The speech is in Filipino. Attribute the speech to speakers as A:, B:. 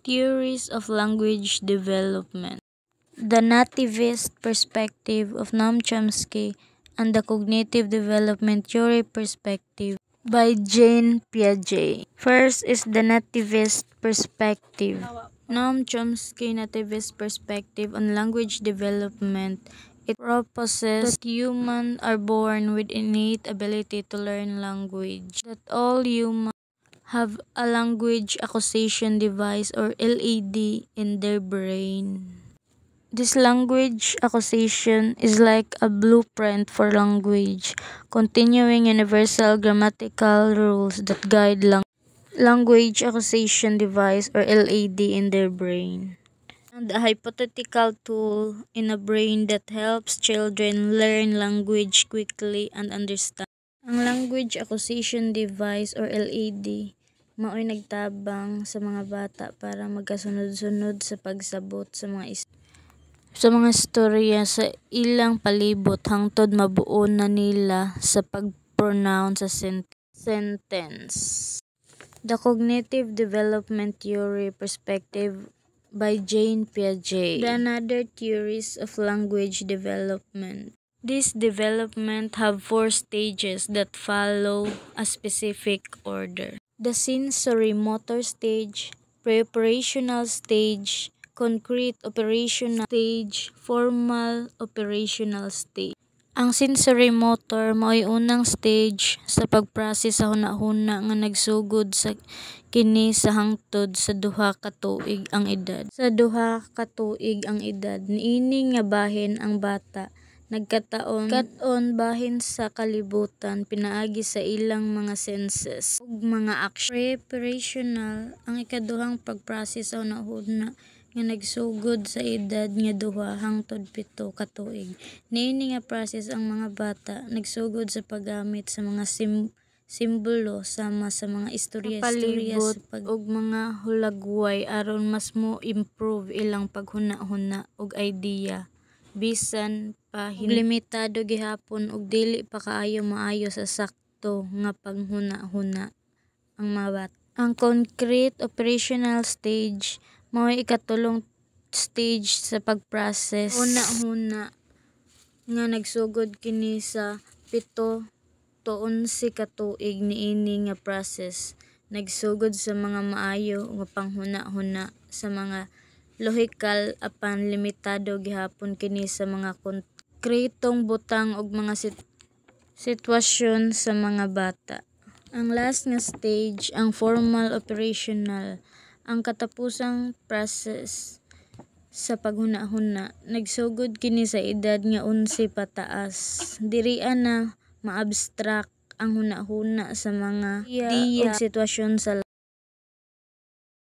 A: Theories of language development. The nativist perspective of Noam Chomsky and the cognitive development theory perspective by Jean Piaget. First is the nativist perspective. Noam Chomsky nativist perspective on language development. It proposes that humans are born with innate ability to learn language, that all humans have a language acquisition device or LED in their brain. This language acquisition is like a blueprint for language, continuing universal grammatical rules that guide language acquisition device or LED in their brain. And a hypothetical tool in a brain that helps children learn language quickly and understand. Ang language acquisition device or LED mao'y nagtabang sa mga bata para magkasunod-sunod sa pagsabot sa mga istorya sa ilang palibot hangtod mabuo na nila sa pag-pronounce sa sentence. The cognitive development theory perspective by Jean Piaget. The another theories of language development. This development have 4 stages that follow a specific order. The sensory motor stage, pre-operational stage, concrete operational stage, formal operational stage. Ang sensory motor mao'y unang stage sa pagprocess sa hunahuna nga nagsugod sa kini sa hangtod sa 2 ka tuig ang edad. Sa 2 ka tuig ang edad, niini nga bahin ang bata nagkataon bahin sa kalibutan pinaagi sa ilang mga senses ug mga aksyon. Pre-operational ang ikaduhang pagprocess sa hunahuna nga nagsugod sa edad nga 2 hangtod 7 ka tuig. Niini nga process ang mga bata nagsugod sa paggamit sa mga simbolo sama sa mga istorya palibot ug mga hulagway aron mas mo improve ilang paghuna-huna ug idea bisan pa limitado gihapon ug dili pa kaayo maayo sa sakto nga paghuna-huna ang mga bata. Ang concrete operational stage mao'y ikatulong stage sa pagprocess huna-huna nga nagsugod kini sa 7 to 11 ka tuig. Niini nga process nagsugod sa mga maayo nga panghuna-huna sa mga lohikal apan limitado gihapon kini sa mga konkretong butang ug mga sitwasyon sa mga bata. Ang last nga stage ang formal operational, ang katapusang process sa paghuna-huna. Nagsugod kini sa edad nga 11 pataas. Dirian na ma-abstract ang hunahuna sa mga idea ug sitwasyon sa